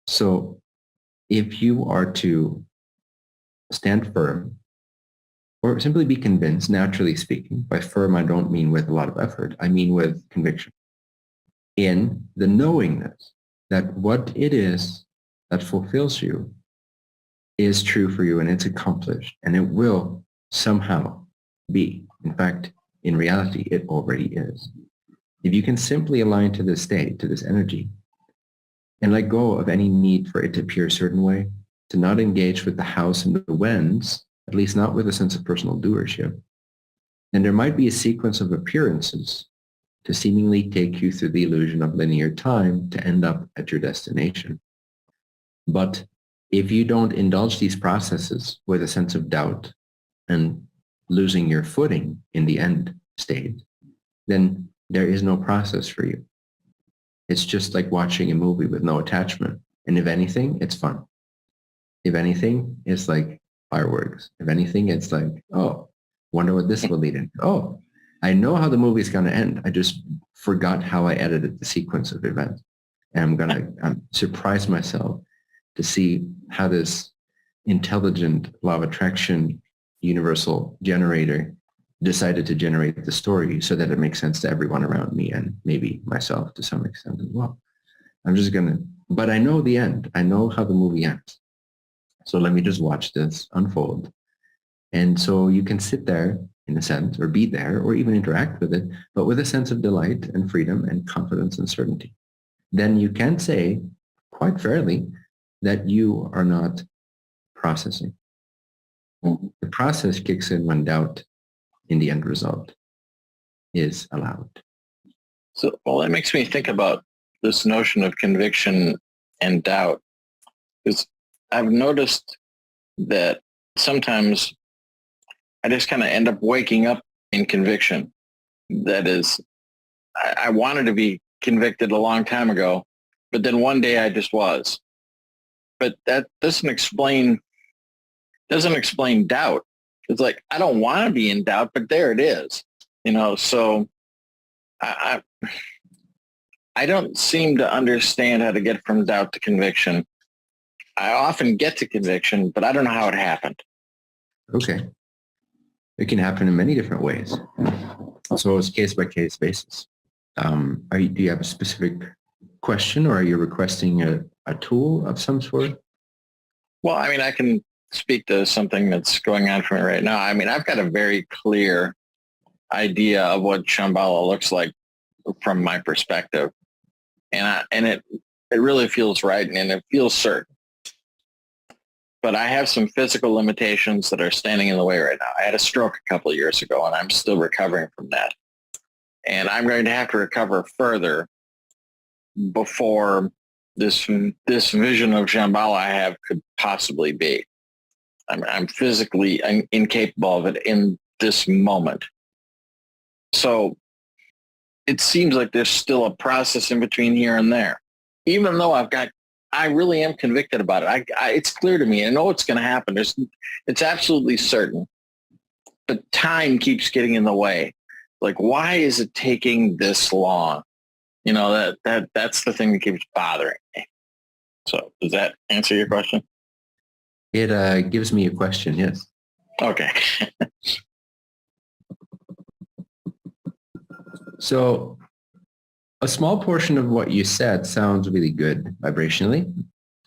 So if you are to stand firm or simply be convinced, naturally speaking, by firm, I don't mean with a lot of effort. I mean with conviction in the knowingness that what it is that fulfills you is true for you and it's accomplished and it will somehow be. In fact, in reality, it already is. If you can simply align to this state, to this energy, and let go of any need for it to appear a certain way, to not engage with the hows and the whens, at least not with a sense of personal doership, then there might be a sequence of appearances to seemingly take you through the illusion of linear time to end up at your destination. But if you don't indulge these processes with a sense of doubt and losing your footing in the end state, then there is no process for you. It's just like watching a movie with no attachment. And if anything, it's fun. If anything, it's like fireworks. If anything, it's like, oh, wonder what this will lead into. Oh, I know how the movie's going to end. I just forgot how I edited the sequence of events. And I'm going to surprise myself to see how this intelligent law of attraction universal generator decided to generate the story so that it makes sense to everyone around me and maybe myself to some extent as well. I'm just going to, but I know the end. I know how the movie ends. So let me just watch this unfold. And so you can sit there in a sense or be there or even interact with it, but with a sense of delight and freedom and confidence and certainty. Then you can say quite fairly that you are not processing. The process kicks in when doubt in the end result is allowed. So, well, that makes me think about this notion of conviction and doubt, because I've noticed that sometimes I just kind of end up waking up in conviction. That is, I wanted to be convicted a long time ago, but then one day I just was. But that doesn't explain doubt. It's like, I don't want to be in doubt, but there it is, so I don't seem to understand how to get from doubt to conviction. I often get to conviction, but I don't know how it happened. Okay. It can happen in many different ways. So it's case by case basis. Do you have a specific question or are you requesting a tool of some sort? Well, I can speak to something that's going on for me right now. I've got a very clear idea of what Shambhala looks like from my perspective. And it really feels right and it feels certain. But I have some physical limitations that are standing in the way right now. I had a stroke a couple of years ago and I'm still recovering from that. And I'm going to have to recover further before this vision of Shambhala I have could possibly be. I'm physically incapable of it in this moment. So it seems like there's still a process in between here and there. Even though I really am convicted about it. It's clear to me. I know it's going to happen. It's absolutely certain. But time keeps getting in the way. Like, why is it taking this long? That's the thing that keeps bothering me. So does that answer your question? It gives me a question, yes. Okay. So a small portion of what you said sounds really good vibrationally,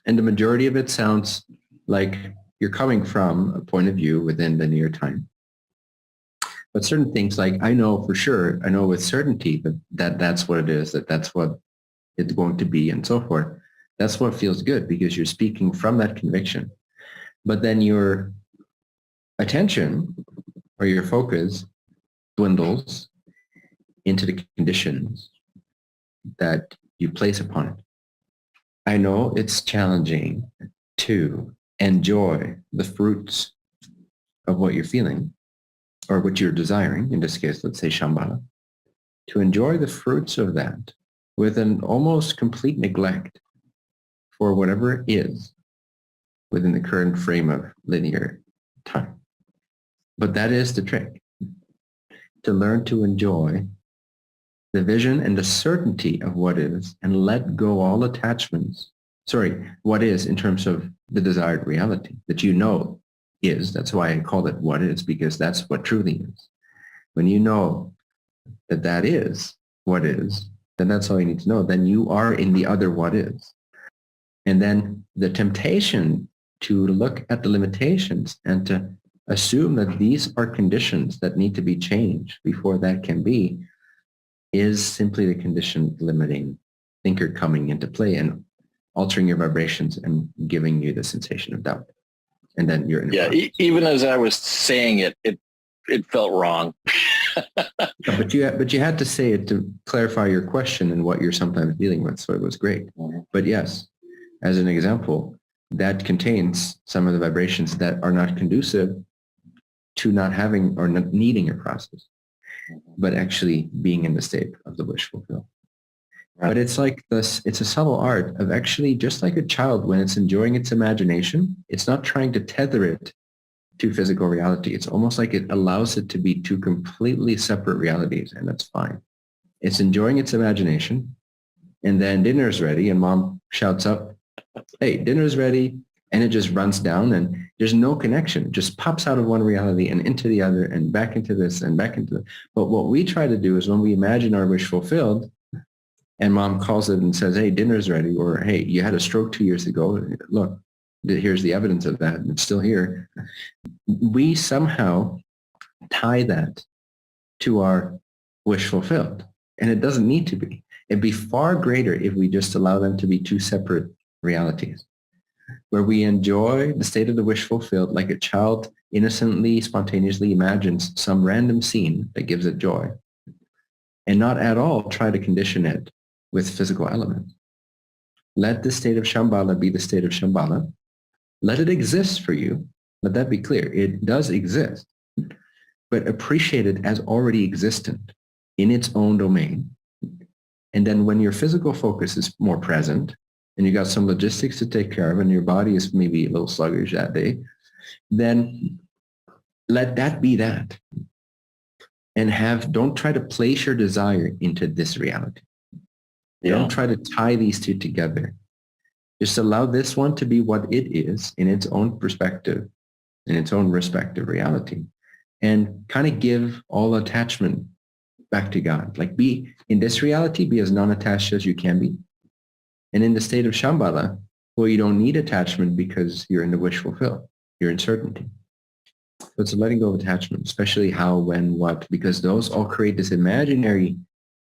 and the majority of it sounds like you're coming from a point of view within linear time. But certain things like, I know for sure, I know with certainty that's what it is, that's what it's going to be and so forth. That's what feels good because you're speaking from that conviction. But then your attention or your focus dwindles into the conditions that you place upon it. I know it's challenging to enjoy the fruits of what you're feeling or what you're desiring, in this case, let's say Shambhala, to enjoy the fruits of that with an almost complete neglect for whatever is within the current frame of linear time. But that is the trick, to learn to enjoy the vision and the certainty of what is and let go all attachments what is in terms of the desired reality that you know is. That's why I call it what is, because that's what truly is. When you know that that is what is, then that's all you need to know. Then you are in the other what is. And then the temptation to look at the limitations and to assume that these are conditions that need to be changed before that can be is simply the condition limiting thinker coming into play and altering your vibrations and giving you the sensation of doubt. And then you're in even as I was saying it, it felt wrong. but you had to say it to clarify your question and what you're sometimes dealing with. So it was great. But yes, as an example, that contains some of the vibrations that are not conducive to not having or not needing a process, but actually being in the state of the wish fulfilled. But it's like this, it's a subtle art of actually, just like a child, when it's enjoying its imagination, it's not trying to tether it to physical reality. It's almost like it allows it to be two completely separate realities, and that's fine. It's enjoying its imagination, and then dinner's ready, and mom shouts up, hey, dinner's ready, and it just runs down, and there's no connection. It just pops out of one reality and into the other, and back into this, and back into the... But what we try to do is when we imagine our wish fulfilled, and mom calls it and says, hey, dinner's ready, or hey, you had a stroke 2 years ago. Look, here's the evidence of that, and it's still here. We somehow tie that to our wish fulfilled, and it doesn't need to be. It'd be far greater if we just allow them to be two separate realities, where we enjoy the state of the wish fulfilled like a child innocently, spontaneously imagines some random scene that gives it joy, and not at all try to condition it with physical elements. Let the state of Shambhala be the state of Shambhala. Let it exist for you. Let that be clear. It does exist, but appreciate it as already existent in its own domain. And then when your physical focus is more present and you got some logistics to take care of and your body is maybe a little sluggish that day, then let that be that. And don't try to place your desire into this reality. Yeah. Don't try to tie these two together. Just allow this one to be what it is in its own perspective, in its own respective reality, and kind of give all attachment back to God. Like be in this reality, be as non-attached as you can be. And in the state of Shambhala, well, you don't need attachment because you're in the wish fulfilled. You're in certainty. So it's letting go of attachment, especially how, when, what, because those all create this imaginary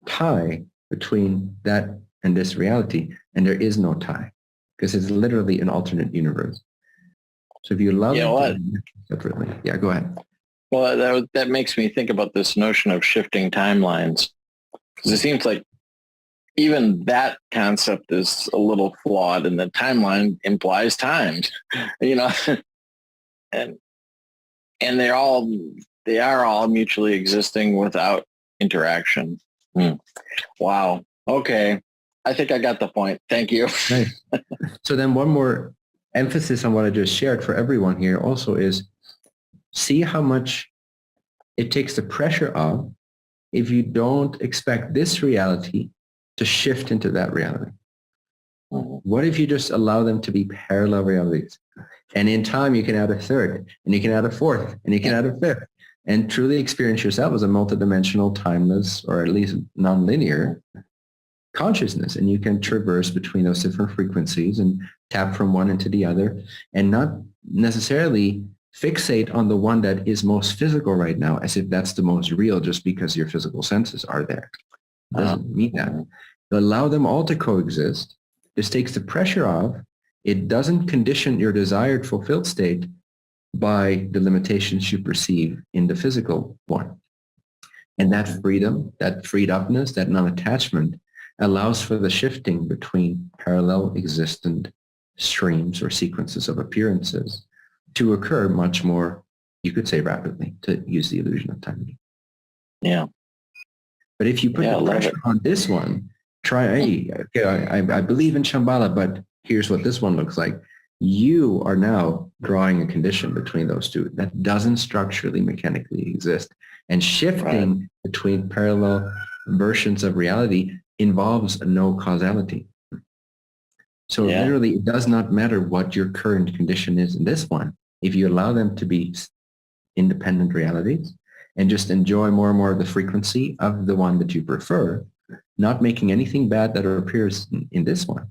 tie between that and this reality, and there is no tie because it's literally an alternate universe. So if you love it separately, go ahead. Well, that makes me think about this notion of shifting timelines, because it seems like even that concept is a little flawed, and the timeline implies time, and they are all mutually existing without interaction. Wow. Okay. I think I got the point. Thank you. Nice. So then one more emphasis on what I just shared for everyone here also is see how much it takes the pressure off if you don't expect this reality to shift into that reality. What if you just allow them to be parallel realities? And in time, you can add a third, and you can add a fourth, and you can add a fifth, and truly experience yourself as a multidimensional, timeless, or at least nonlinear consciousness. And you can traverse between those different frequencies and tap from one into the other and not necessarily fixate on the one that is most physical right now as if that's the most real just because your physical senses are there. It doesn't mean that. Allow them all to coexist. This takes the pressure off. It doesn't condition your desired fulfilled state by the limitations you perceive in the physical one. And that freedom, that freed upness, that non-attachment allows for the shifting between parallel existent streams or sequences of appearances to occur much more, you could say rapidly, to use the illusion of time. Yeah. But if you put the pressure on this one, I believe in Shambhala, but here's what this one looks like. You are now drawing a condition between those two that doesn't structurally, mechanically exist. And shifting between parallel versions of reality involves no causality. So Yeah. literally, it does not matter what your current condition is in this one. If you allow them to be independent realities and just enjoy more and more of the frequency of the one that you prefer, not making anything bad that appears in this one,